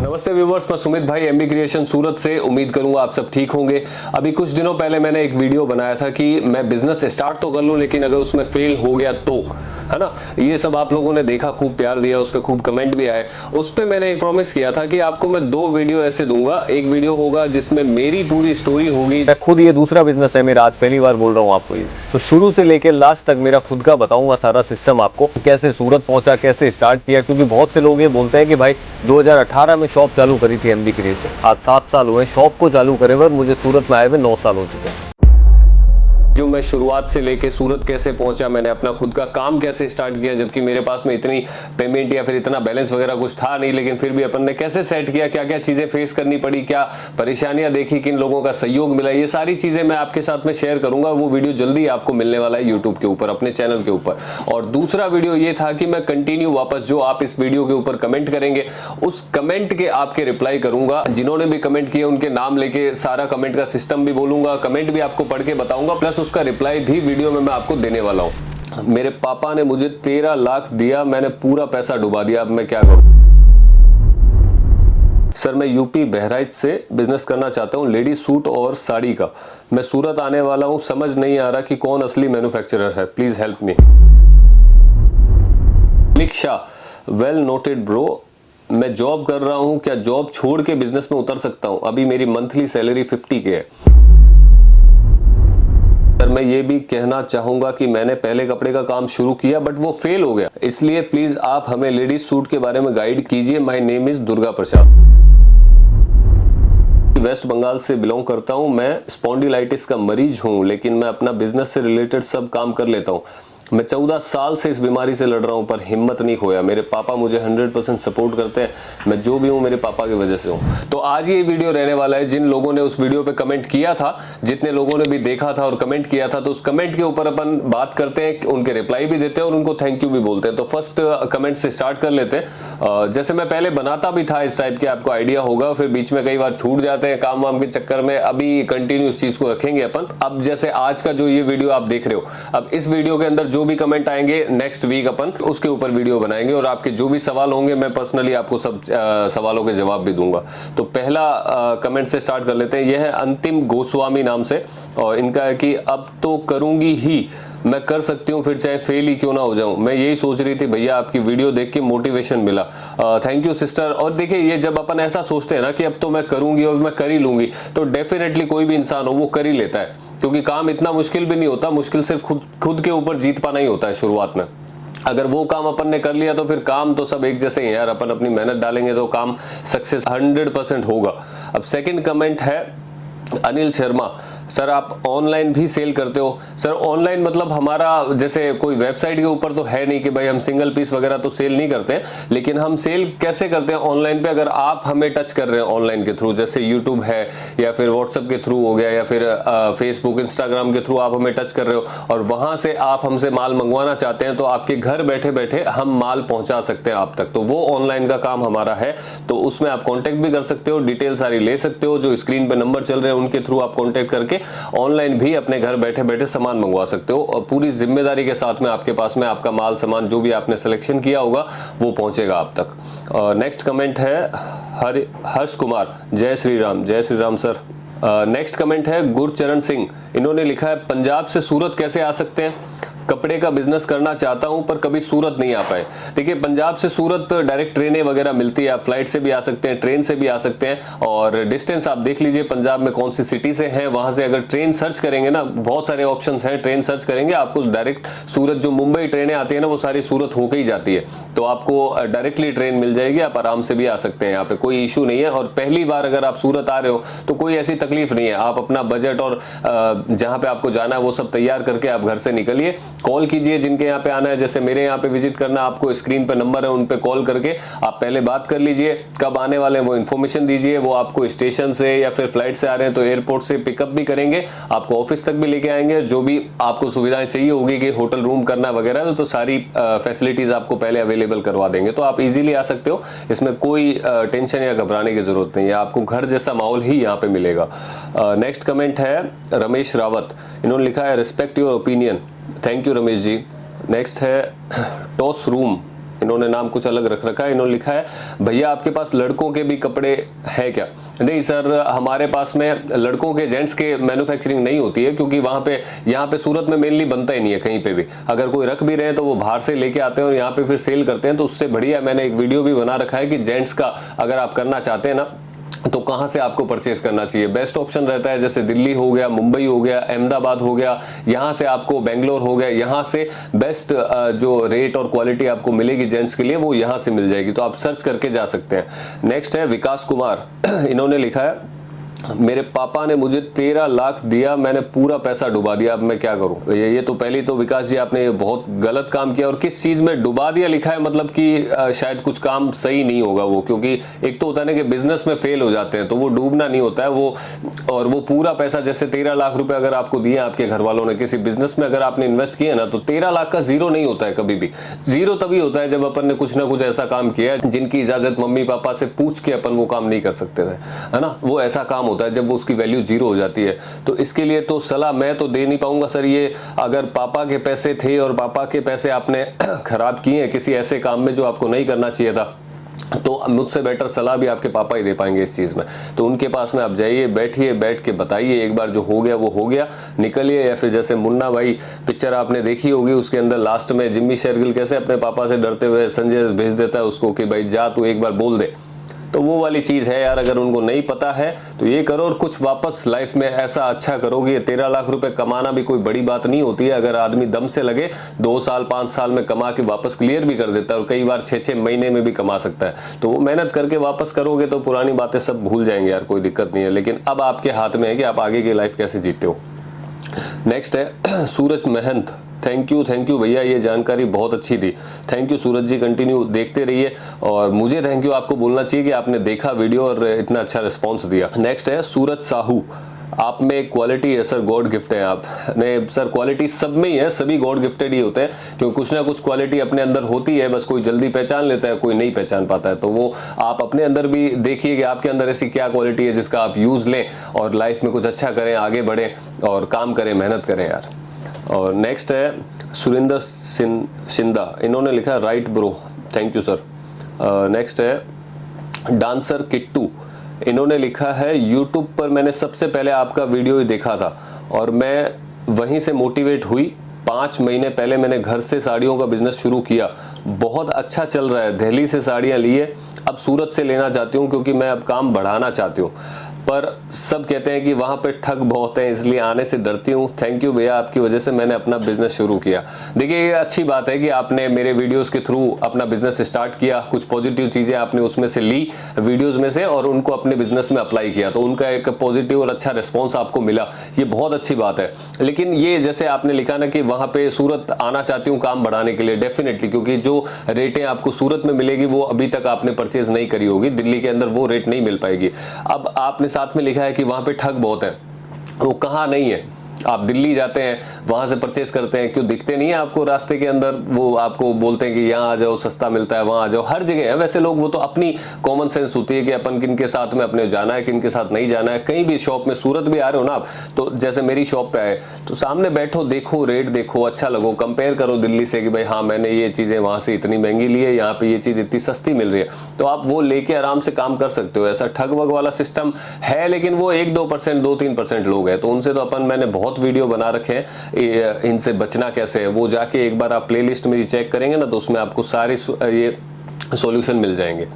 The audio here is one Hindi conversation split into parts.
नमस्ते व्यूवर्स, मैं सुमित भाई एमबी क्रिएशन सूरत से। उम्मीद करूंगा आप सब ठीक होंगे। अभी कुछ दिनों पहले मैंने एक वीडियो बनाया था कि मैं बिजनेस स्टार्ट तो कर लूं लेकिन अगर उसमें फेल हो गया तो, है ना। ये सब आप लोगों ने देखा, खूब प्यार दिया, उस पर खूब कमेंट भी आए। उस पर मैंने एक प्रॉमिस किया था कि आपको मैं 2 वीडियो ऐसे दूंगा। एक वीडियो होगा जिसमें मेरी पूरी स्टोरी होगी। मैं खुद, ये दूसरा बिजनेस है मेरा, आज पहली बार बोल रहा हूँ आपको ये, तो शुरू से लेकर लास्ट तक मेरा खुद का बताऊंगा सारा सिस्टम आपको, कैसे सूरत पहुंचा, कैसे स्टार्ट किया। क्योंकि बहुत से लोग ये बोलते हैं कि भाई 2018 में शॉप चालू करी थी एमबी क्रिएशन, आज 7 साल हुए शॉप को चालू करे हुए, मुझे सूरत में आए हुए 9 साल हो चुके हैं। जो मैं शुरुआत से लेके सूरत कैसे पहुंचा, मैंने अपना खुद का काम कैसे स्टार्ट किया, जबकि मेरे पास में इतनी पेमेंट या फिर इतना बैलेंस वगैरह कुछ था नहीं, लेकिन फिर भी अपन ने कैसे सेट किया, क्या क्या चीजें फेस करनी पड़ी, क्या परेशानियां देखी, किन लोगों का सहयोग मिला, ये सारी चीजें मैं आपके साथ में शेयर करूंगा। वो वीडियो जल्दी आपको मिलने वाला है यूट्यूब के ऊपर, अपने चैनल के ऊपर। और दूसरा वीडियो ये था कि मैं कंटिन्यू वापस जो आप इस वीडियो के ऊपर कमेंट करेंगे, उस कमेंट के आपके रिप्लाई करूंगा। जिन्होंने भी कमेंट किए उनके नाम लेके सारा कमेंट का सिस्टम भी बोलूंगा, कमेंट भी आपको पढ़ के बताऊंगा, प्लस उसका रिप्लाई भी वीडियो में मैं आपको देने वाला हूं। मेरे पापा ने मुझे 13 लाख दिया, मैंने पूरा पैसा डुबा दिया, अब मैं क्या करूं। सर, मैं यूपी बहराइच से बिजनेस करना चाहता हूं, लेडी सूट और साड़ी का। मैं सूरत आने वाला हूं, समझ नहीं आ रहा कि कौन असली मैन्युफैक्चरर है, प्लीज हेल्प मी। लिक्षा, वेल नोटेड ब्रो। मैं जॉब कर रहा हूं, क्या जॉब छोड़ के बिजनेस में उतर सकता हूं? अभी मेरी मंथली सैलरी 50 के है। सर, मैं ये भी कहना चाहूंगा कि मैंने पहले कपड़े का काम शुरू किया बट वो फेल हो गया, इसलिए प्लीज आप हमें लेडीज सूट के बारे में गाइड कीजिए। My name is Durga Prasad, West Bengal से बिलोंग करता हूं। मैं स्पॉन्डिलाइटिस का मरीज हूं, लेकिन मैं अपना बिजनेस से रिलेटेड सब काम कर लेता हूं। मैं 14 साल से इस बीमारी से लड़ रहा हूं पर हिम्मत नहीं खोया। मेरे पापा मुझे 100% सपोर्ट करते हैं। मैं जो भी हूं मेरे पापा की वजह से हूं। तो आज ये वीडियो रहने वाला है, जिन लोगों ने उस वीडियो पे कमेंट किया था, जितने लोगों ने भी देखा था और कमेंट किया था, तो उस कमेंट के ऊपर अपन बात करते हैं, उनके रिप्लाई भी देते हैं और उनको थैंक यू भी बोलते हैं। तो फर्स्ट कमेंट से स्टार्ट कर लेते हैं। जैसे मैं पहले बनाता भी था इस टाइप के, आपको आइडिया होगा, फिर बीच में कई बार छूट जाते हैं काम वाम के चक्कर में। अभी कंटिन्यू इस चीज को रखेंगे अपन। अब जैसे आज का जो ये वीडियो आप देख रहे हो, अब इस वीडियो के अंदर जो भी कमेंट आएंगे नेक्स्ट वीक अपन उसके ऊपर वीडियो बनाएंगे और आपके जो भी सवाल होंगे मैं पर्सनली आपको सब सवालों के जवाब भी दूंगा। तो पहला कमेंट से स्टार्ट कर लेते हैं। यह है अंतिम गोस्वामी नाम से, और इनका है कि अब तो करूंगी ही, मैं कर सकती हूँ फिर चाहे फेल ही क्यों ना हो जाऊं। मैं यही सोच रही थी भैया, आपकी वीडियो देख के मोटिवेशन मिला। Thank you sister. और देखिए, ये जब अपन ऐसा सोचते हैं ना कि अब तो मैं करूंगी और मैं कर ही लूंगी, तो डेफिनेटली कोई भी इंसान हो वो कर ही लेता है, क्योंकि काम इतना मुश्किल भी नहीं होता। मुश्किल सिर्फ खुद के ऊपर जीत पाना ही होता है शुरुआत में। अगर वो काम अपन ने कर लिया तो फिर काम तो सब एक जैसे ही यार, अपन अपनी मेहनत डालेंगे तो काम सक्सेस 100% होगा। अब सेकंड कमेंट है अनिल शर्मा। सर, आप ऑनलाइन भी सेल करते हो? सर, ऑनलाइन मतलब हमारा जैसे कोई वेबसाइट के ऊपर तो है नहीं कि भाई हम सिंगल पीस वगैरह तो सेल नहीं करते हैं, लेकिन हम सेल कैसे करते हैं ऑनलाइन पे, अगर आप हमें टच कर रहे हैं ऑनलाइन के थ्रू, जैसे यूट्यूब है या फिर व्हाट्सएप के थ्रू हो गया या फिर फेसबुक इंस्टाग्राम के थ्रू आप हमें टच कर रहे हो और वहां से आप हमसे माल मंगवाना चाहते हैं, तो आपके घर बैठे बैठे हम माल पहुंचा सकते हैं आप तक। तो वो ऑनलाइन का काम हमारा है, तो उसमें आप कॉन्टेक्ट भी कर सकते हो, डिटेल सारी ले सकते हो। जो स्क्रीन पे नंबर चल रहे हैं उनके थ्रू आप कॉन्टेक्ट करके ऑनलाइन भी अपने घर बैठे बैठे सामान मंगवा सकते हो, और पूरी जिम्मेदारी के साथ में आपके पास में आपका माल सामान जो भी आपने सिलेक्शन किया होगा वो पहुंचेगा आप तक। नेक्स्ट कमेंट है हर्ष कुमार। जय Shri Ram sir. Next comment है गुरचरण सिंह। इन्होंने लिखा है, पंजाब से सूरत कैसे आ सकते हैं? कपड़े का बिजनेस करना चाहता हूं पर कभी सूरत नहीं आ पाए। देखिए, पंजाब से सूरत डायरेक्ट ट्रेनें वगैरह मिलती है, आप फ्लाइट से भी आ सकते हैं, ट्रेन से भी आ सकते हैं। और डिस्टेंस आप देख लीजिए पंजाब में कौन सी सिटी से है, वहां से अगर ट्रेन सर्च करेंगे ना, बहुत सारे ऑप्शंस हैं, ट्रेन सर्च करेंगे आपको डायरेक्ट सूरत, जो मुंबई ट्रेनें आती है ना वो सारी सूरत होकर ही जाती है, तो आपको डायरेक्टली ट्रेन मिल जाएगी, आप आराम से भी आ सकते हैं, यहाँ पे कोई इशू नहीं है। और पहली बार अगर आप सूरत आ रहे हो तो कोई ऐसी तकलीफ नहीं है, आप अपना बजट और जहां पे आपको जाना है वो सब तैयार करके आप घर से निकलिए। कॉल कीजिए जिनके यहाँ पे आना है, जैसे मेरे यहाँ पे विजिट करना, आपको स्क्रीन पे नंबर है, उन पे कॉल करके आप पहले बात कर लीजिए, कब आने वाले हैं वो इन्फॉर्मेशन दीजिए। वो आपको स्टेशन से या फिर फ्लाइट से आ रहे हैं तो एयरपोर्ट से पिकअप भी करेंगे, आपको ऑफिस तक भी लेके आएंगे। जो भी आपको सुविधाएं चाहिए होगी कि होटल रूम करना वगैरह, तो सारी फैसिलिटीज आपको पहले अवेलेबल करवा देंगे, तो आप इजीली आ सकते हो। इसमें कोई टेंशन या घबराने की जरूरत नहीं है, आपको घर जैसा माहौल ही यहाँ पे मिलेगा। नेक्स्ट कमेंट है रमेश रावत। इन्होंने लिखा है, respect your opinion. Thank you Ramesh ji. Next है टॉस रूम। इन्होंने नाम कुछ अलग रख रखा है। इन्होंने लिखा है भैया आपके पास लड़कों के भी कपड़े हैं क्या? नहीं सर, हमारे पास में लड़कों के जेंट्स के मैन्युफैक्चरिंग नहीं होती है, क्योंकि वहां पे यहाँ पे सूरत में मेनली बनता ही नहीं है कहीं पे भी। अगर कोई रख भी रहे हैं तो वो बाहर से लेके आते हैं और यहाँ पे फिर सेल करते हैं। तो उससे बढ़िया मैंने एक वीडियो भी बना रखा है कि जेंट्स का अगर आप करना चाहते हैं ना तो कहां से आपको परचेज करना चाहिए। बेस्ट ऑप्शन रहता है जैसे दिल्ली हो गया, मुंबई हो गया, अहमदाबाद हो गया, यहां से आपको बेंगलोर हो गया, यहां से बेस्ट जो रेट और क्वालिटी आपको मिलेगी जेंट्स के लिए वो यहां से मिल जाएगी। तो आप सर्च करके जा सकते हैं। नेक्स्ट है विकास कुमार, इन्होंने लिखा है मेरे पापा ने मुझे 13 लाख दिया, मैंने पूरा पैसा डुबा दिया, अब मैं क्या करूं। ये तो पहले तो विकास जी आपने ये बहुत गलत काम किया। और किस चीज में डुबा दिया लिखा है, मतलब कि शायद कुछ काम सही नहीं होगा वो, क्योंकि एक तो होता है ना कि बिजनेस में फेल हो जाते हैं तो वो डूबना नहीं होता है वो। और वो पूरा पैसा जैसे 13 लाख रुपए अगर आपको दिए आपके घर वालों ने किसी बिजनेस में अगर आपने इन्वेस्ट किया ना, तो 13 लाख का जीरो नहीं होता है कभी भी। जीरो तभी होता है जब अपन ने कुछ ना कुछ ऐसा काम किया है जिनकी इजाजत मम्मी पापा से पूछ के अपन वो काम नहीं कर सकते थे, है ना। वो ऐसा काम होता है जब वो उसकी वैल्यू जीरो हो जाती है। तो इसके लिए तो सलाह मैं तो दे नहीं पाऊंगा सर। ये अगर पापा के पैसे थे और पापा के पैसे आपने खराब किए हैं किसी ऐसे काम में जो आपको नहीं करना चाहिए था, तो मुझसे बेटर सलाह भी आपके पापा ही दे पाएंगे इस चीज में। तो उनके पास में आप जाइए, बैठिए, बैठ के बताइए एक बार, जो हो गया वो हो गया, निकलिए। या फिर जैसे मुन्ना भाई पिक्चर आपने देखी होगी, उसके अंदर लास्ट में जिम्मी शेरगिल कैसे अपने पापा से डरते हुए संजय भेज देता है उसको कि भाई जा तू एक बार बोल दे। तो वो वाली चीज है यार। अगर उनको नहीं पता है तो ये करो और कुछ वापस लाइफ में ऐसा अच्छा करोगे। 13 लाख रुपए कमाना भी कोई बड़ी बात नहीं होती है। अगर आदमी दम से लगे 2 साल 5 साल में कमा के वापस क्लियर भी कर देता है, और कई बार 6-6 महीने में भी कमा सकता है। तो वो मेहनत करके वापस करोगे तो पुरानी बातें सब भूल जाएंगे यार, कोई दिक्कत नहीं है। लेकिन अब आपके हाथ में है कि आप आगे की लाइफ कैसे जीते हो। नेक्स्ट है सूरज महंत, थैंक यू भैया, ये जानकारी बहुत अच्छी थी। Thank you Suraj ji, continue देखते रहिए। और मुझे थैंक यू आपको बोलना चाहिए कि आपने देखा वीडियो और इतना अच्छा रिस्पॉन्स दिया। नेक्स्ट है सूरज साहू, आप में क्वालिटी है सर, गॉड गिफ्ट है आप। नहीं सर, क्वालिटी सब में ही है, सभी गॉड गिफ्टेड ही होते हैं, क्योंकि कुछ ना कुछ क्वालिटी अपने अंदर होती है। बस कोई जल्दी पहचान लेता है, कोई नहीं पहचान पाता है। तो वो आप अपने अंदर भी देखिए कि आपके अंदर ऐसी क्या क्वालिटी है जिसका आप यूज लें और लाइफ में कुछ अच्छा करें, आगे बढ़ें और काम करें, मेहनत करें यार। और नेक्स्ट है सुरिंदर शिंदा, इन्होंने लिखा right bro, thank you sir. Next है डांसर किट्टू, इन्होंने लिखा है यूट्यूब पर मैंने सबसे पहले आपका वीडियो ही देखा था और मैं वहीं से मोटिवेट हुई। 5 महीने पहले मैंने घर से साड़ियों का बिजनेस शुरू किया, बहुत अच्छा चल रहा है। दिल्ली से साड़ियाँ लिए, अब सूरत से लेना चाहती हूँ क्योंकि मैं अब काम बढ़ाना चाहती हूँ, पर सब कहते हैं कि वहाँ पे ठग बहुत है, इसलिए आने से डरती हूँ। थैंक यू भैया, आपकी वजह से मैंने अपना बिजनेस शुरू किया। देखिए ये अच्छी बात है कि आपने मेरे वीडियोस के थ्रू अपना बिजनेस स्टार्ट किया, कुछ पॉजिटिव चीज़ें आपने उसमें से ली वीडियोस में से और उनको अपने बिजनेस में अप्लाई किया, तो उनका एक पॉजिटिव और अच्छा रिस्पॉन्स आपको मिला, ये बहुत अच्छी बात है। लेकिन ये जैसे आपने लिखा ना कि वहाँ पे सूरत आना चाहती हूँ काम बढ़ाने के लिए, डेफिनेटली, क्योंकि जो रेटें आपको सूरत में मिलेगी वो अभी तक आपने परचेज नहीं करी होगी, दिल्ली के अंदर वो रेट नहीं मिल पाएगी। अब आपने साथ में लिखा है कि वहां पे ठग बहुत है, वो कहाँ नहीं है। आप दिल्ली जाते हैं, वहां से परचेस करते हैं, क्यों दिखते नहीं है आपको रास्ते के अंदर? वो आपको बोलते हैं कि यहाँ आ जाओ, सस्ता मिलता है, वहां आ जाओ, हर जगह है वैसे लोग। वो तो अपनी कॉमन सेंस होती है कि अपन किन के साथ में अपने जाना है, किन के साथ नहीं जाना है। कहीं भी शॉप में, सूरत भी आ रहे हो ना आप, तो जैसे मेरी शॉप पे आए तो सामने बैठो, देखो, रेट देखो, अच्छा लगो, कंपेयर करो दिल्ली से कि भाई हाँ मैंने ये चीजें वहां से इतनी महंगी ली है, यहाँ पे ये चीज इतनी सस्ती मिल रही है, तो आप वो लेके आराम से काम कर सकते हो। ऐसा ठग वग वाला सिस्टम है, लेकिन वो 1-2%, 2-3% लोग हैं, तो उनसे तो अपन, मैंने बहुत वीडियो बना रखे हैं इनसे बचना कैसे है। वो जाके एक बार आप प्लेलिस्ट में चेक करेंगे ना, तो उसमें आपको सारे ये सॉल्यूशन मिल जाएंगे।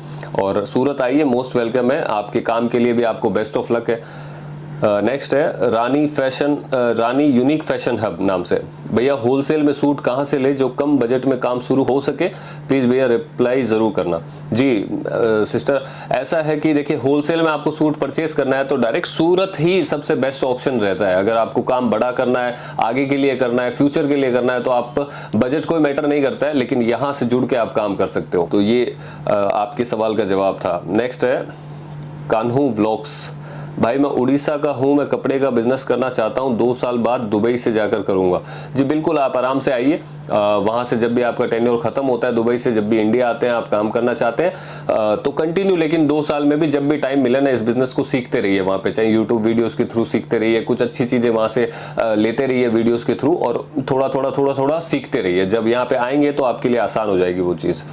और सूरत आइए, मोस्ट वेलकम है, आपके काम के लिए भी आपको बेस्ट ऑफ लक है। नेक्स्ट है रानी यूनिक फैशन हब नाम से, भैया होलसेल में सूट कहाँ से ले जो कम बजट में काम शुरू हो सके, प्लीज भैया रिप्लाई जरूर करना। जी सिस्टर, ऐसा है कि देखिए होलसेल में आपको सूट परचेज करना है तो डायरेक्ट सूरत ही सबसे बेस्ट ऑप्शन रहता है। अगर आपको काम बड़ा करना है, आगे के लिए करना है, फ्यूचर के लिए करना है, तो आप बजट कोई मैटर नहीं करता है, लेकिन यहाँ से जुड़ के आप काम कर सकते हो। तो ये आपके सवाल का जवाब था। नेक्स्ट है कान्हू व्लॉग्स, भाई मैं उड़ीसा का हूं, मैं कपड़े का बिजनेस करना चाहता हूं, 2 साल बाद दुबई से जाकर करूंगा। जी बिल्कुल, आप आराम से आइए, वहां से जब भी आपका टेन्योर खत्म होता है दुबई से, जब भी इंडिया आते हैं, आप काम करना चाहते हैं तो कंटिन्यू, लेकिन 2 साल में भी जब भी टाइम मिले ना, इस बिजनेस को सीखते रहिए वहां पे, चाहे यूट्यूब वीडियोस के थ्रू सीखते रहिए, कुछ अच्छी चीजें वहां से लेते रहिए वीडियोस के थ्रू, और थोड़ा थोड़ा सीखते रहिए। जब यहाँ पे आएंगे तो आपके लिए आसान हो जाएगी वो चीज।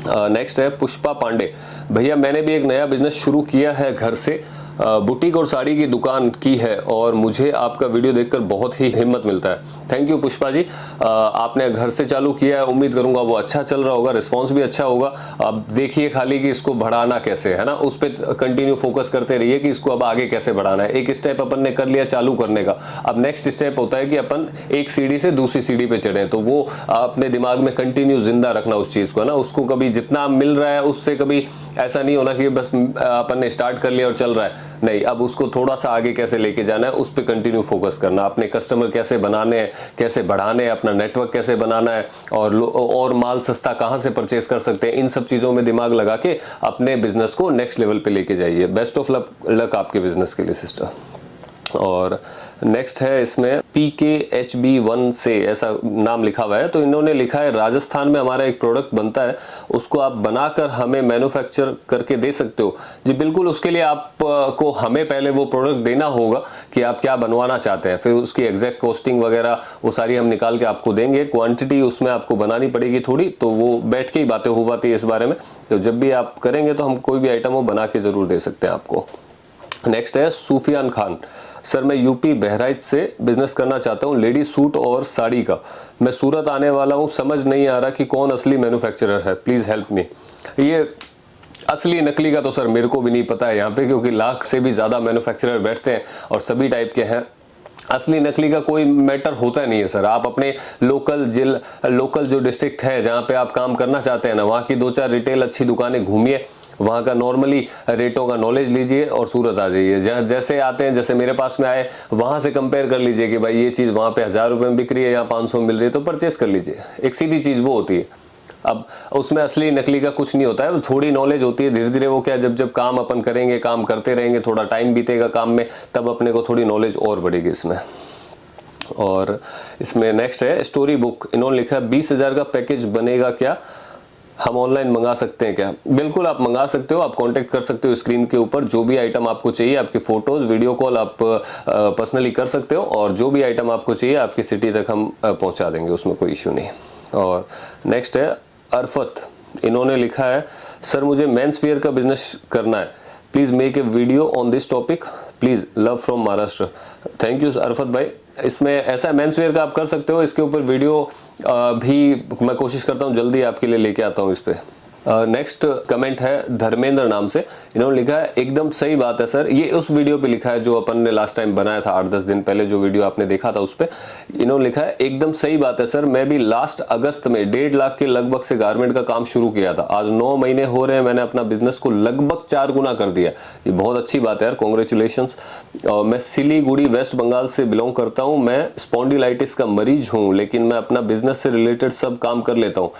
नेक्स्ट है पुष्पा पांडे, भैया मैंने भी एक नया बिजनेस शुरू किया है घर से, बुटीक और साड़ी की दुकान की है और मुझे आपका वीडियो देखकर बहुत ही हिम्मत मिलता है। थैंक यू पुष्पा जी, आपने घर से चालू किया है, उम्मीद करूंगा वो अच्छा चल रहा होगा, रिस्पांस भी अच्छा होगा। अब देखिए खाली कि इसको बढ़ाना कैसे है ना, उस पर कंटिन्यू फोकस करते रहिए कि इसको अब आगे कैसे बढ़ाना है। एक स्टेप अपन ने कर लिया चालू करने का, अब नेक्स्ट स्टेप होता है कि अपन एक सीढ़ी से दूसरी सीढ़ी पे चढ़े, तो वो अपने दिमाग में कंटिन्यू जिंदा रखना उस चीज को है ना, उसको कभी जितना मिल रहा है उससे कभी ऐसा नहीं होना कि बस अपन ने स्टार्ट कर लिया और चल रहा है, नहीं, अब उसको थोड़ा सा आगे कैसे लेके जाना है उस पर कंटिन्यू फोकस करना, अपने कस्टमर कैसे बनाने हैं, कैसे बढ़ाने हैं, अपना नेटवर्क कैसे बनाना है, और माल सस्ता कहां से परचेस कर सकते हैं, इन सब चीजों में दिमाग लगा के अपने बिजनेस को नेक्स्ट लेवल पे लेके जाइए। बेस्ट ऑफ लक आपके बिजनेस के लिए सिस्टर। और नेक्स्ट है इसमें PKHB1 से ऐसा नाम लिखा हुआ है, तो इन्होंने लिखा है राजस्थान में हमारा एक प्रोडक्ट बनता है, उसको आप बनाकर हमें मैन्युफैक्चर करके दे सकते हो। जी बिल्कुल, उसके लिए आपको हमें पहले वो प्रोडक्ट देना होगा कि आप क्या बनवाना चाहते हैं, फिर उसकी एग्जैक्ट कॉस्टिंग वगैरह वो सारी हम निकाल के आपको देंगे, क्वांटिटी उसमें आपको बनानी पड़ेगी थोड़ी, तो वो बैठ के ही बातें हो पाती है इस बारे में, तो जब भी आप करेंगे तो हम कोई भी आइटम वो बना के जरूर दे सकते हैं आपको। नेक्स्ट है सूफियान खान, सर मैं यूपी बहराइच से बिजनेस करना चाहता हूँ लेडी सूट और साड़ी का, मैं सूरत आने वाला हूँ, समझ नहीं आ रहा कि कौन असली मैन्युफैक्चरर है, प्लीज हेल्प मी। ये असली नकली का तो सर मेरे को भी नहीं पता है यहाँ पे, क्योंकि लाख से भी ज्यादा मैन्युफैक्चरर बैठते हैं और सभी टाइप के हैं। असली नकली का कोई मैटर होता नहीं है सर, आप अपने लोकल जो डिस्ट्रिक्ट है जहाँ पे आप काम करना चाहते हैं ना, वहाँ की 2-4 रिटेल अच्छी दुकानें घूमिए, वहाँ का नॉर्मली रेटों का नॉलेज लीजिए और सूरत आ जाइए। जहाँ जैसे आते हैं, जैसे मेरे पास में आए, वहाँ से कंपेयर कर लीजिए कि भाई ये चीज़ वहाँ पे 1000 रुपये में बिक रही है, यहाँ 500 मिल रही है, तो परचेस कर लीजिए। एक सीधी चीज़ वो होती है। अब उसमें असली नकली का कुछ नहीं होता है, थोड़ी नॉलेज होती है, धीरे धीरे वो क्या, जब काम अपन करेंगे, काम करते रहेंगे, थोड़ा टाइम बीतेगा काम में, तब अपने को थोड़ी नॉलेज और बढ़ेगी इसमें। और इसमें नेक्स्ट है स्टोरी बुक, इन्होंने लिखा है 20,000 का पैकेज बनेगा क्या, हम ऑनलाइन मंगा सकते हैं क्या? बिल्कुल आप मंगा सकते हो, आप कांटेक्ट कर सकते हो स्क्रीन के ऊपर, जो भी आइटम आपको चाहिए, आपकी फोटोज वीडियो कॉल आप पर्सनली कर सकते हो, और जो भी आइटम आपको चाहिए आपकी सिटी तक हम पहुंचा देंगे, उसमें कोई इश्यू नहीं। और नेक्स्ट है अरफत, इन्होंने लिखा है सर मुझे मेंस वेयर का बिजनेस करना है, please make a video on this topic please, love from Maharashtra. Thank you Arafat भाई, इसमें ऐसा मेंस वेयर का आप कर सकते हो, इसके ऊपर वीडियो भी मैं कोशिश करता हूँ जल्दी आपके लिए लेके आता हूँ इस पे। नेक्स्ट कमेंट है धर्मेंद्र नाम से, इन्होंने लिखा है एकदम सही बात है सर, ये उस वीडियो पे लिखा है जो अपन ने लास्ट टाइम बनाया था 8-10 दिन पहले, जो वीडियो आपने देखा था उस पे इन्होंने लिखा है एकदम सही बात है सर, मैं भी लास्ट अगस्त में 1.5 लाख के लगभग से गारमेंट का काम शुरू किया था, आज 9 महीने हो रहे हैं, मैंने अपना बिजनेस को लगभग 4 गुना कर दिया, ये बहुत अच्छी बात है यार, कॉन्ग्रेचुलेशंस। मैं सिलीगुड़ी वेस्ट बंगाल से बिलोंग करता हूँ, मैं स्पॉन्डिलाइटिस का मरीज हूँ, लेकिन मैं अपना बिजनेस से रिलेटेड सब काम कर लेता हूँ,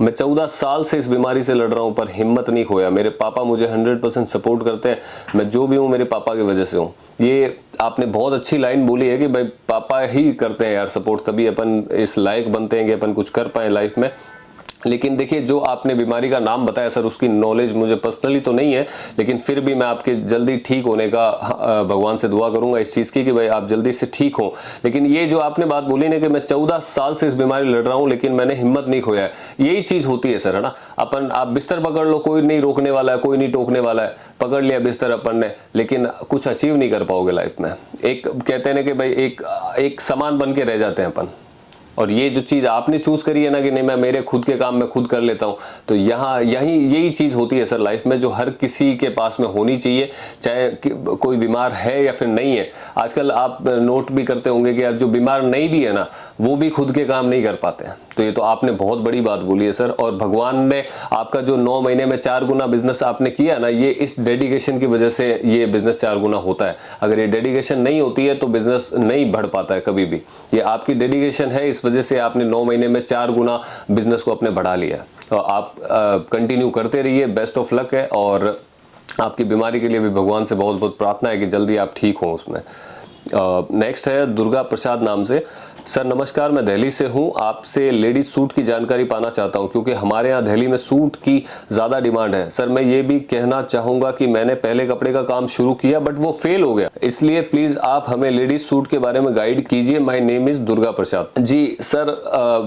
मैं 14 साल से इस बीमारी से लड़ रहा हूं पर हिम्मत नहीं खोया, मेरे पापा मुझे 100% सपोर्ट करते हैं, मैं जो भी हूं मेरे पापा की वजह से हूं। ये आपने बहुत अच्छी लाइन बोली है कि भाई पापा ही करते हैं यार सपोर्ट, तभी अपन इस लायक बनते हैं कि अपन कुछ कर पाए लाइफ में। लेकिन देखिए जो आपने बीमारी का नाम बताया सर, उसकी नॉलेज मुझे पर्सनली तो नहीं है, लेकिन फिर भी मैं आपके जल्दी ठीक होने का भगवान से दुआ करूंगा इस चीज़ की कि भाई आप जल्दी से ठीक हो। लेकिन ये जो आपने बात बोली ना कि मैं 14 साल से इस बीमारी लड़ रहा हूं लेकिन मैंने हिम्मत नहीं खोया है, यही चीज़ होती है सर, है ना। अपन आप बिस्तर पकड़ लो, कोई नहीं रोकने वाला है, कोई नहीं टोकने वाला है, पकड़ लिया बिस्तर अपन ने, लेकिन कुछ अचीव नहीं कर पाओगे लाइफ में। एक कहते हैं ना कि भाई एक सामान बन के रह जाते हैं अपन। और ये जो चीज़ आपने चूज करी है ना कि नहीं मैं मेरे खुद के काम मैं खुद कर लेता हूँ, तो यही चीज़ होती है सर लाइफ में, जो हर किसी के पास में होनी चाहिए, चाहे कोई बीमार है या फिर नहीं है। आजकल आप नोट भी करते होंगे कि यार जो बीमार नहीं भी है ना, वो भी खुद के काम नहीं कर पाते हैं, तो ये तो आपने बहुत बड़ी बात बोली है सर। और भगवान ने आपका जो 9 महीने में 4 गुना बिजनेस आपने किया ना, ये इस डेडिकेशन की वजह से ये बिजनेस 4 गुना होता है। अगर ये डेडिकेशन नहीं होती है तो बिजनेस नहीं बढ़ पाता है कभी भी। ये आपकी डेडिकेशन है, इस वजह से आपने 9 महीने में 4 गुना बिजनेस को अपने बढ़ा लिया। तो आप कंटिन्यू करते रहिए, बेस्ट ऑफ लक है। और आपकी बीमारी के लिए भी भगवान से बहुत बहुत प्रार्थना है कि जल्दी आप ठीक हो उसमें। नेक्स्ट है दुर्गा प्रसाद नाम से, सर नमस्कार, मैं दिल्ली से हूं। आपसे लेडीज सूट की जानकारी पाना चाहता हूं क्योंकि हमारे यहाँ दिल्ली में सूट की ज़्यादा डिमांड है। सर मैं ये भी कहना चाहूँगा कि मैंने पहले कपड़े का काम शुरू किया बट वो फेल हो गया, इसलिए प्लीज़ आप हमें लेडीज सूट के बारे में गाइड कीजिए। My name is Durga Prasad. जी सर,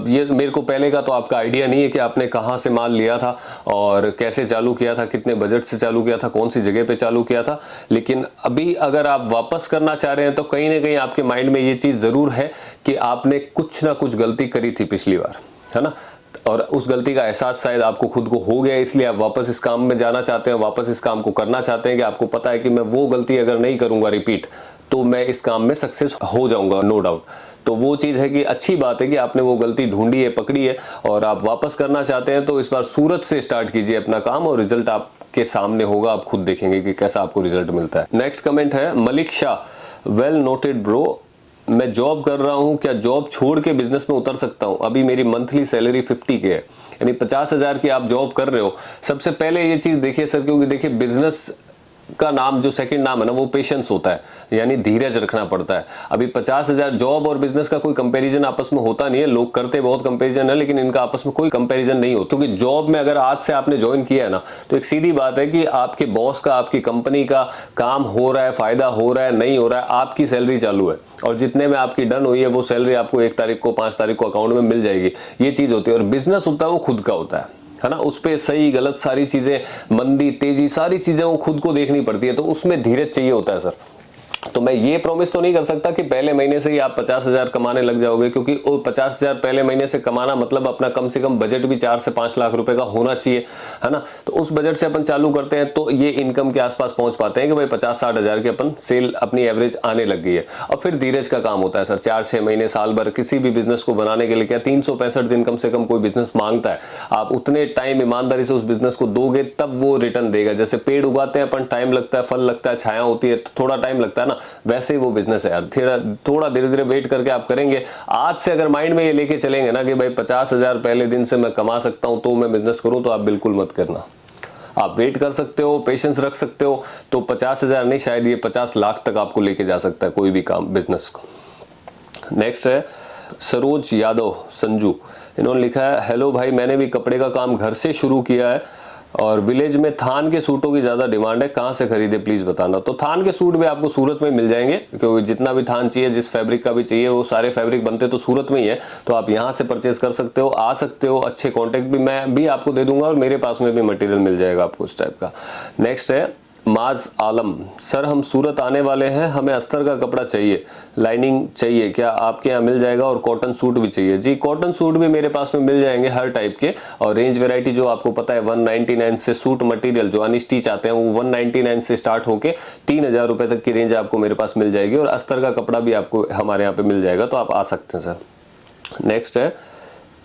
ये मेरे को पहले का तो आपका आइडिया नहीं है कि आपने कहाँ से माल लिया था और कैसे चालू किया था, कितने बजट से चालू किया था, कौन सी जगह पे चालू किया था। लेकिन अभी अगर आप वापस करना चाह रहे हैं तो कहीं ना कहीं आपके माइंड में ये चीज़ ज़रूर है कि आपने कुछ ना कुछ गलती करी थी पिछली बार, है ना, और उस गलती का एहसास शायद आपको खुद को हो गया, इसलिए आप वापस इस काम में जाना चाहते हैं, वापस इस काम को करना चाहते हैं कि आपको पता है कि मैं वो गलती अगर नहीं करूंगा रिपीट तो मैं इस काम में सक्सेस हो जाऊंगा, नो डाउट। तो वो चीज़ है कि अच्छी बात है कि आपने वो गलती ढूंढी है, पकड़ी है और आप वापस करना चाहते हैं। तो इस बार सूरत से स्टार्ट कीजिए अपना काम और रिजल्ट आपके सामने होगा, आप खुद देखेंगे कि कैसा आपको रिजल्ट मिलता है। नेक्स्ट कमेंट है Malik Shah, well noted bro. मैं जॉब कर रहा हूं, क्या जॉब छोड़ के बिजनेस में उतर सकता हूं? अभी मेरी मंथली सैलरी 50 के है, यानी 50,000 की आप जॉब कर रहे हो। सबसे पहले ये चीज देखिए सर, क्योंकि देखिए बिजनेस का नाम जो सेकंड नाम है ना वो पेशेंस होता है, यानी धीरज रखना पड़ता है। अभी 50,000 जॉब और बिजनेस का कोई कंपैरिजन आपस में होता नहीं है। लोग करते बहुत कंपैरिजन है लेकिन इनका आपस में कोई कंपैरिजन नहीं हो, क्योंकि जॉब में अगर आज से आपने ज्वाइन किया है ना तो एक सीधी बात है कि आपके बॉस का, आपकी कंपनी का काम हो रहा है, फायदा हो रहा है, नहीं हो रहा है, आपकी सैलरी चालू है और जितने में आपकी डन हुई है वो सैलरी आपको 1 तारीख को, 5 तारीख को अकाउंट में मिल जाएगी। ये चीज होती है। और बिजनेस होता है वो खुद का होता है ना, उस पे सही गलत सारी चीजें, मंदी तेजी सारी चीजें वो खुद को देखनी पड़ती है, तो उसमें धीरज चाहिए होता है सर। तो मैं ये प्रॉमिस तो नहीं कर सकता कि पहले महीने से ही आप 50,000 कमाने लग जाओगे, क्योंकि वो 50,000 पहले महीने से कमाना मतलब अपना कम से कम बजट भी 4 से 5 लाख रुपए का होना चाहिए, है ना। तो उस बजट से अपन चालू करते हैं तो ये इनकम के आसपास पहुंच पाते हैं कि भाई 50-60 हजार की अपन सेल अपनी एवरेज आने लग गई है। और फिर धीरज का काम होता है सर, 4-6 महीने, साल भर किसी भी बिजनेस को बनाने के लिए क्या 365 दिन कम से कम कोई बिजनेस मांगता है। आप उतने टाइम ईमानदारी से उस बिजनेस को दोगे तब वो रिटर्न देगा। जैसे पेड़ उगाते हैं अपन, टाइम लगता है, फल लगता है, छाया होती है, थोड़ा टाइम लगता है ना, वैसे ही वो बिजनेस है यार। थोड़ा धीरे धीरे वेट करके आप करेंगे। आज से अगर माइंड में ये लेके चलेंगे ना कि भाई 50,000 पहले दिन से मैं कमा सकता हूं तो मैं बिजनेस करूं, तो आप बिल्कुल मत करना। आप वेट कर सकते हो, पेशेंस रख सकते हो, तो 50,000 नहीं, शायद ये 50 लाख तक आपको लेके जा सकता है कोई भी काम, बिजनेस को। नेक्स्ट है सरोज यादव संजू, इन्होंने लिखा है हेलो भाई, मैंने भी कपड़े का काम घर से शुरू किया है और विलेज में थान के सूटों की ज्यादा डिमांड है, कहां से खरीदे प्लीज बताना। तो थान के सूट भी आपको सूरत में मिल जाएंगे, क्योंकि जितना भी थान चाहिए, जिस फैब्रिक का भी चाहिए, वो सारे फैब्रिक बनते तो सूरत में ही है। तो आप यहां से परचेज कर सकते हो, आ सकते हो। अच्छे कॉन्टेक्ट भी मैं भी आपको दे दूंगा और मेरे पास में भी मटेरियल मिल जाएगा आपको इस टाइप का। नेक्स्ट है माज आलम, सर हम सूरत आने वाले हैं, हमें अस्तर का कपड़ा चाहिए, लाइनिंग चाहिए, क्या आपके यहाँ मिल जाएगा? और कॉटन सूट भी चाहिए। जी कॉटन सूट भी मेरे पास में मिल जाएंगे हर टाइप के, और रेंज वैरायटी जो आपको पता है 199 से सूट मटेरियल जो अनस्टिच आते हैं वो 199 से स्टार्ट होके 3,000 रुपए तक की रेंज आपको मेरे पास मिल जाएगी। और अस्तर का कपड़ा भी आपको हमारे यहाँ पे मिल जाएगा, तो आप आ सकते हैं सर। नेक्स्ट है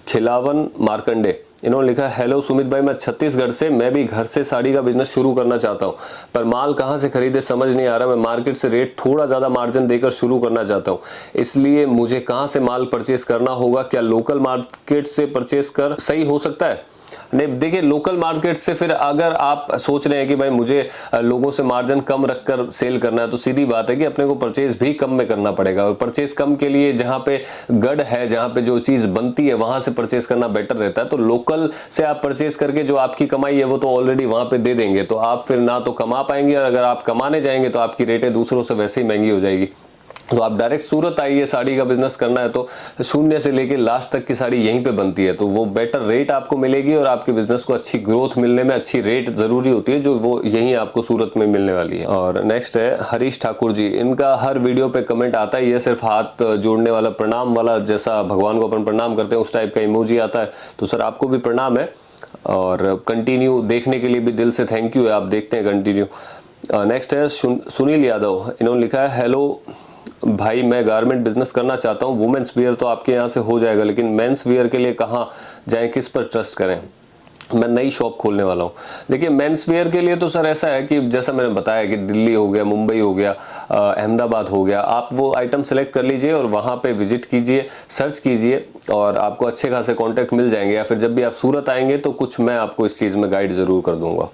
खिलावन मार्कंडे, इन्होंने लिखा हेलो सुमित भाई, मैं छत्तीसगढ़ से, मैं भी घर से साड़ी का बिजनेस शुरू करना चाहता हूँ, पर माल कहाँ से खरीदे समझ नहीं आ रहा। मैं मार्केट से रेट थोड़ा ज़्यादा मार्जिन देकर शुरू करना चाहता हूँ, इसलिए मुझे कहाँ से माल परचेस करना होगा? क्या लोकल मार्केट से परचेस कर सही हो सकता है? नहीं देखिए, लोकल मार्केट से फिर अगर आप सोच रहे हैं कि भाई मुझे लोगों से मार्जिन कम रखकर सेल करना है, तो सीधी बात है कि अपने को परचेज भी कम में करना पड़ेगा। और परचेज कम के लिए जहां पे गढ़ है, जहां पे जो चीज बनती है वहां से परचेज करना बेटर रहता है। तो लोकल से आप परचेज करके जो आपकी कमाई है वो तो ऑलरेडी वहां पे दे देंगे, तो आप फिर ना तो कमा पाएंगे, और अगर आप कमाने जाएंगे तो आपकी रेटें दूसरों से वैसे ही महंगी हो जाएगी। तो आप डायरेक्ट सूरत आइए, साड़ी का बिजनेस करना है तो शून्य से लेके लास्ट तक की साड़ी यहीं पे बनती है, तो वो बेटर रेट आपको मिलेगी और आपके बिजनेस को अच्छी ग्रोथ मिलने में अच्छी रेट जरूरी होती है, जो वो यहीं आपको सूरत में मिलने वाली है। और नेक्स्ट है हरीश ठाकुर जी, इनका हर वीडियो पे कमेंट आता है, ये सिर्फ हाथ जोड़ने वाला प्रणाम वाला, जैसा भगवान को अपन प्रणाम करते हैं उस टाइप का इमोजी आता है। तो सर आपको भी प्रणाम है और कंटिन्यू देखने के लिए भी दिल से थैंक यू है, आप देखते हैं कंटिन्यू। नेक्स्ट है सुनील यादव, इन्होंने लिखा है हेलो भाई, मैं गारमेंट बिजनेस करना चाहता हूँ, वुमेन्स वियर तो आपके यहाँ से हो जाएगा, लेकिन मेंस वियर के लिए कहाँ जाएं, किस पर ट्रस्ट करें? मैं नई शॉप खोलने वाला हूँ। देखिए मेंस वेयर के लिए तो सर ऐसा है कि जैसा मैंने बताया कि दिल्ली हो गया, मुंबई हो गया, अहमदाबाद हो गया, आप वो आइटम सेलेक्ट कर लीजिए और वहाँ पे विजिट कीजिए, सर्च कीजिए और आपको अच्छे खासे कॉन्टैक्ट मिल जाएंगे। या फिर जब भी आप सूरत आएंगे तो कुछ मैं आपको इस चीज़ में गाइड ज़रूर कर दूंगा।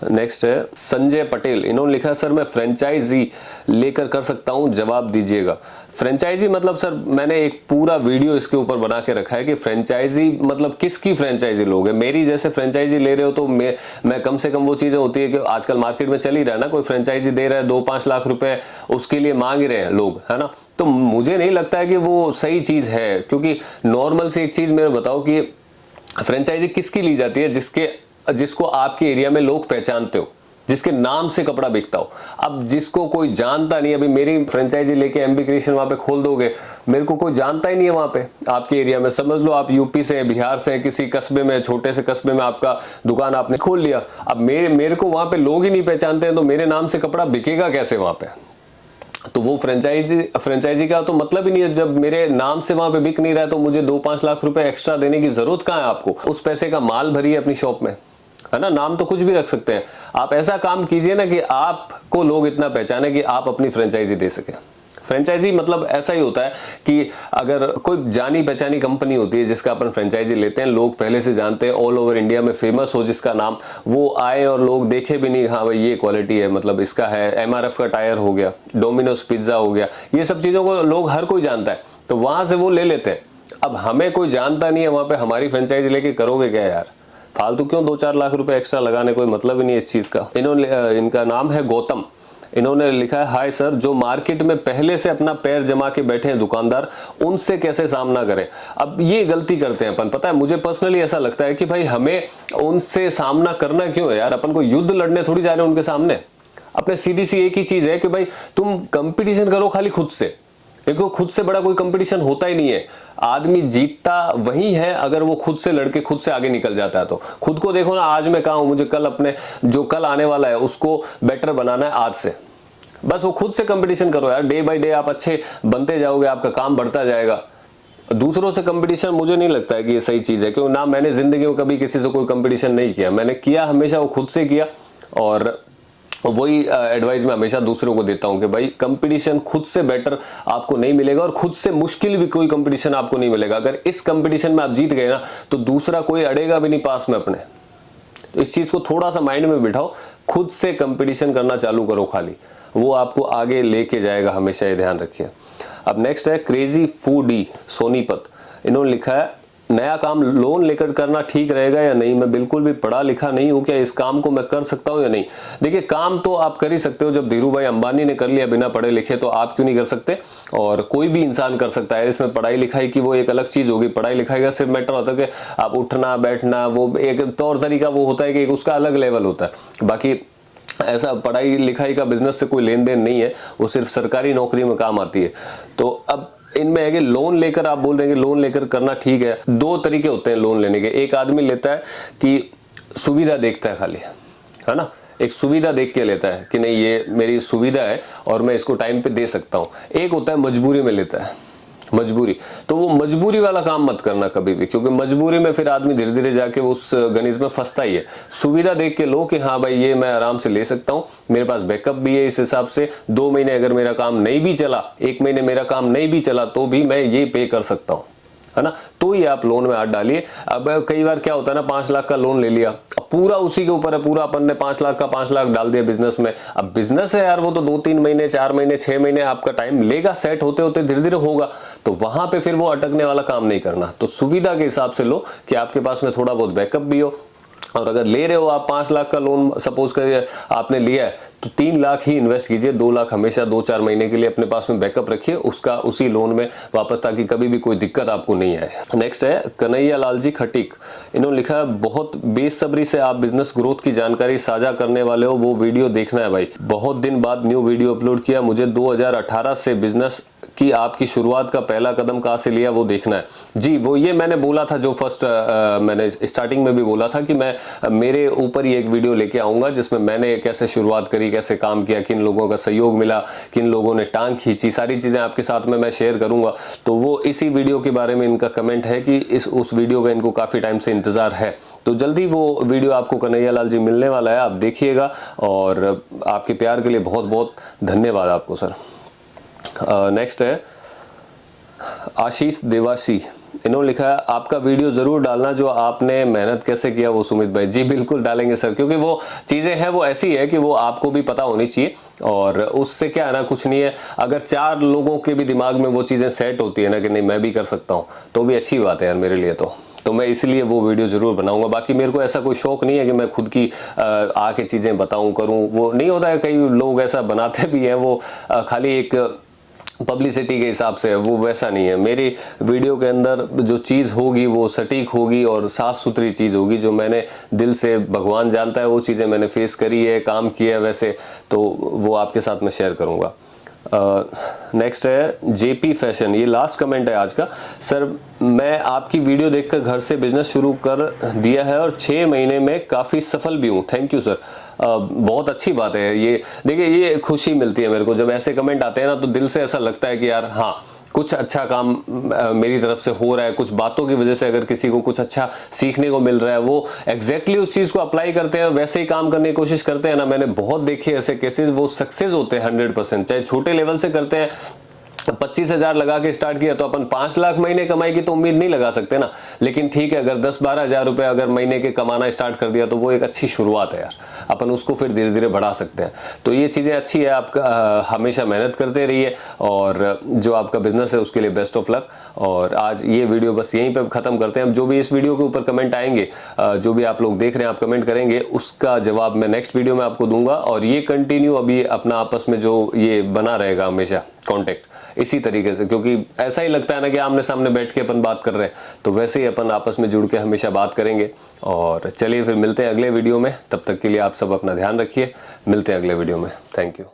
नेक्स्ट है संजय पटेल, इन्होंने लिखा है सर मैं फ्रेंचाइजी लेकर कर सकता हूं, जवाब दीजिएगा। फ्रेंचाइजी मतलब सर मैंने एक पूरा वीडियो इसके ऊपर बना के रखा है कि फ्रेंचाइजी मतलब किसकी फ्रेंचाइजी लोगे। मेरी जैसे फ्रेंचाइजी ले रहे हो तो मैं कम से कम वो चीजें होती है कि आजकल मार्केट में चल ही रहा है ना, कोई फ्रेंचाइजी दे रहा है 2-5 लाख रुपए उसके लिए मांग रहे हैं लोग, है ना। तो मुझे नहीं लगता है कि वो सही चीज है, क्योंकि नॉर्मल से एक चीज मेरे बताओ कि फ्रेंचाइजी किसकी ली जाती है, जिसको आपके एरिया में लोग पहचानते हो, जिसके नाम से कपड़ा बिकता हो। अब जिसको कोई जानता नहीं, अभी मेरी फ्रेंचाइजी लेके एमबी क्रिएशन वहां पे खोल दोगे, मेरे को कोई जानता ही नहीं है वहां पे आपके एरिया में। समझ लो आप यूपी से बिहार से किसी कस्बे में, छोटे से कस्बे में आपका दुकान आपने खोल लिया, अब मेरे को वहां पे लोग ही नहीं पहचानते हैं, तो मेरे नाम से कपड़ा बिकेगा कैसे वहां पे। तो वो फ्रेंचाइजी का तो मतलब ही नहीं है। जब मेरे नाम से वहां पे बिक नहीं रहा है तो मुझे 2-5 लाख रुपए एक्स्ट्रा देने की जरूरत कहां है आपको। उस पैसे का माल भरिए अपनी शॉप में, है ना। नाम तो कुछ भी रख सकते हैं। आप ऐसा काम कीजिए ना कि आपको लोग इतना पहचाने कि आप अपनी फ्रेंचाइजी दे सके। फ्रेंचाइजी मतलब ऐसा ही होता है कि अगर कोई जानी पहचानी कंपनी होती है जिसका अपन फ्रेंचाइजी लेते हैं, लोग पहले से जानते हैं, ऑल ओवर इंडिया में फेमस हो जिसका नाम, वो आए और लोग देखे भी नहीं, हाँ भाई ये क्वालिटी है, मतलब इसका है, एमआरएफ का टायर हो गया, डोमिनोज पिज्जा हो गया, ये सब चीजों को लोग हर कोई जानता है, तो वहां से वो ले लेते हैं। अब हमें कोई जानता नहीं है, वहां पे हमारी फ्रेंचाइजी लेके करोगे क्या यार, फालतू क्यों 2-4 लाख रुपए एक्स्ट्रा लगाने, कोई मतलब ही नहीं है इस चीज का। इनका नाम है गौतम, इन्होंने लिखा है हाय सर, जो मार्केट में पहले से अपना पैर जमा के बैठे हैं दुकानदार, उनसे कैसे सामना करें। अब ये गलती करते हैं अपन, पता है मुझे पर्सनली ऐसा लगता है कि भाई हमें उनसे सामना करना क्यों है यार, अपन को युद्ध लड़ने थोड़ी जा रहे हैं उनके सामने। अपने सीधी सी एक ही चीज है कि भाई तुम कंपटीशन करो खाली खुद से। देखो खुद से बड़ा कोई कंपटीशन होता ही नहीं है। आदमी जीतता वही है अगर वो खुद से लड़के खुद से आगे निकल जाता है। तो खुद को देखो ना, आज मैं कहा हूं, मुझे कल अपने जो कल आने वाला है उसको बेटर बनाना है आज से। बस वो खुद से कंपटीशन करो यार, डे बाय डे आप अच्छे बनते जाओगे, आपका काम बढ़ता जाएगा। दूसरों से कंपटीशन मुझे नहीं लगता है कि ये सही चीज है, क्योंकि ना मैंने जिंदगी में कभी किसी से कोई कंपटीशन नहीं किया। मैंने किया हमेशा वो खुद से किया, और वही एडवाइस मैं हमेशा दूसरों को देता हूं कि भाई कंपटीशन खुद से बेटर आपको नहीं मिलेगा, और खुद से मुश्किल भी कोई कंपटीशन आपको नहीं मिलेगा। अगर इस कंपटीशन में आप जीत गए ना तो दूसरा कोई अड़ेगा भी नहीं पास में अपने। तो इस चीज को थोड़ा सा माइंड में बिठाओ, खुद से कंपटीशन करना चालू करो खाली, वो आपको आगे लेके जाएगा, हमेशा ये ध्यान रखिए। अब नेक्स्ट है क्रेजी फूडी सोनीपत, इन्होंने लिखा है नया काम लोन लेकर करना ठीक रहेगा या नहीं, मैं बिल्कुल भी पढ़ा लिखा नहीं हूं, क्या इस काम को मैं कर सकता हूं या नहीं। देखिए काम तो आप कर ही सकते हो, जब धीरू भाई अंबानी ने कर लिया बिना पढ़े लिखे, तो आप क्यों नहीं कर सकते। और कोई भी इंसान कर सकता है। इसमें पढ़ाई लिखाई की वो एक अलग चीज होगी, पढ़ाई लिखाई का सिर्फ मैटर होता है कि आप उठना बैठना, वो एक तौर तरीका वो होता है कि उसका अलग लेवल होता है। बाकी ऐसा पढ़ाई लिखाई का बिजनेस से कोई लेन देन नहीं है, वो सिर्फ सरकारी नौकरी में काम आती है। तो अब इनमें है कि लोन लेकर आप बोल देंगे लोन लेकर करना ठीक है। दो तरीके होते हैं लोन लेने के। एक आदमी लेता है कि सुविधा देखता है खाली, है ना, एक सुविधा देख के लेता है कि नहीं ये मेरी सुविधा है और मैं इसको टाइम पे दे सकता हूं। एक होता है मजबूरी में लेता है, मजबूरी। तो वो मजबूरी वाला काम मत करना कभी भी, क्योंकि मजबूरी में फिर आदमी धीरे धीरे जाके उस गणित में फंसता ही है। सुविधा देख के लो कि हाँ भाई ये मैं आराम से ले सकता हूँ, मेरे पास बैकअप भी है, इस हिसाब से 2 महीने अगर मेरा काम नहीं भी चला, 1 महीने मेरा काम नहीं भी चला, तो भी मैं ये पे कर सकता हूँ, है ना। तो ये आप लोन में हाथ डालिए। अब कई बार क्या होता है ना, 5 लाख का लोन ले लिया, अब पूरा उसी के ऊपर है, पूरा अपन ने 5 लाख का 5 लाख डाल दिया बिजनेस में। अब बिजनेस है यार, वो तो 2-3 महीने 4 महीने 6 महीने आपका टाइम लेगा, सेट होते होते धीरे धीरे होगा। तो वहां पे फिर वो अटकने वाला काम नहीं करना। तो सुविधा के हिसाब से लो कि आपके पास में थोड़ा बहुत बैकअप भी हो। और अगर ले रहे हो आप 5 लाख का लोन, सपोज करिए आपने लिया है, तो 3 लाख ही इन्वेस्ट कीजिए। 2 लाख हमेशा 2-4 महीने के लिए अपने पास में बैकअप रखिए, उसका उसी लोन में वापस, ताकि कभी भी कोई दिक्कत आपको नहीं आए। नेक्स्ट है कन्हैया लाल जी खटीक, इन्होंने लिखा है बहुत बेसब्री से आप बिजनेस ग्रोथ की जानकारी साझा करने वाले हो, वो वीडियो देखना है भाई। बहुत दिन बाद न्यू वीडियो अपलोड किया, मुझे 2018 से बिजनेस की आपकी शुरुआत का पहला कदम कहां से लिया वो देखना है। जी वो ये मैंने बोला था, जो फर्स्ट मैंने स्टार्टिंग में भी बोला था कि मैं मेरे ऊपर ही एक वीडियो लेके आऊंगा जिसमें मैंने कैसे शुरुआत करी, कैसे काम किया, किन लोगों का सहयोग मिला, किन लोगों ने टांग खींची, सारी चीजें आपके साथ में मैं शेयर करूंगा। तो वो इसी वीडियो के बारे में इनका कमेंट है कि उस वीडियो का इनको काफी टाइम से इंतजार है। तो जल्दी वो वीडियो आपको कन्हैया लाल जी मिलने वाला है, आप देखिएगा। और आपके प्यार के लिए बहुत बहुत धन्यवाद आपको सर। नेक्स्ट है आशीष देवासी, इन्होंने लिखा है आपका वीडियो जरूर डालना जो आपने मेहनत कैसे किया वो सुमित भाई। जी बिल्कुल डालेंगे सर, क्योंकि वो चीजें हैं वो ऐसी है कि वो आपको भी पता होनी चाहिए, और उससे क्या है ना, कुछ नहीं है। अगर 4 लोगों के भी दिमाग में वो चीजें सेट होती है ना कि नहीं मैं भी कर सकता हूँ, तो भी अच्छी बात है यार मेरे लिए। तो मैं इसलिए वो वीडियो जरूर बनाऊंगा। बाकी मेरे को ऐसा कोई शौक नहीं है कि मैं खुद की आके चीजें बताऊं करूं, वो नहीं होता है। कई लोग ऐसा बनाते भी हैं, वो खाली एक पब्लिसिटी के हिसाब से, वो वैसा नहीं है। मेरी वीडियो के अंदर जो चीज़ होगी वो सटीक होगी और साफ़ सुथरी चीज़ होगी, जो मैंने दिल से, भगवान जानता है वो चीज़ें मैंने फेस करी है, काम किया है वैसे, तो वो आपके साथ मैं शेयर करूँगा। नेक्स्ट है जेपी फैशन, ये लास्ट कमेंट है आज का। सर मैं आपकी वीडियो देखकर घर से बिजनेस शुरू कर दिया है और 6 महीने में काफ़ी सफल भी हूँ, थैंक यू सर। बहुत अच्छी बात है ये। देखिए ये खुशी मिलती है मेरे को जब ऐसे कमेंट आते हैं ना, तो दिल से ऐसा लगता है कि यार हाँ कुछ अच्छा काम मेरी तरफ से हो रहा है। कुछ बातों की वजह से अगर किसी को कुछ अच्छा सीखने को मिल रहा है, वो एग्जैक्टली उस चीज को अप्लाई करते हैं, वैसे ही काम करने की कोशिश करते हैं ना। मैंने बहुत देखे ऐसे केसेस, वो सक्सेस होते हैं 100%। चाहे छोटे लेवल से करते हैं, 25,000 लगा के स्टार्ट किया, तो अपन 5 लाख महीने कमाई की तो उम्मीद नहीं लगा सकते ना। लेकिन ठीक है, अगर 10-12 हज़ार रुपए अगर महीने के कमाना स्टार्ट कर दिया, तो वो एक अच्छी शुरुआत है यार। अपन उसको फिर धीरे धीरे बढ़ा सकते हैं। तो ये चीज़ें अच्छी है। आपका हमेशा मेहनत करते रहिए, और जो आपका बिजनेस है उसके लिए बेस्ट ऑफ लक। और आज ये वीडियो बस यहीं पर ख़त्म करते हैं। जो भी इस वीडियो के ऊपर कमेंट आएंगे, जो भी आप लोग देख रहे हैं, आप कमेंट करेंगे, उसका जवाब मैं नेक्स्ट वीडियो में आपको दूंगा। और ये कंटिन्यू अभी अपना आपस में जो ये बना रहेगा हमेशा कॉन्टेक्ट, इसी तरीके से, क्योंकि ऐसा ही लगता है ना कि आमने सामने बैठ के अपन बात कर रहे हैं, तो वैसे ही अपन आपस में जुड़ के हमेशा बात करेंगे। और चलिए फिर मिलते हैं अगले वीडियो में। तब तक के लिए आप सब अपना ध्यान रखिए। मिलते हैं अगले वीडियो में। Thank you.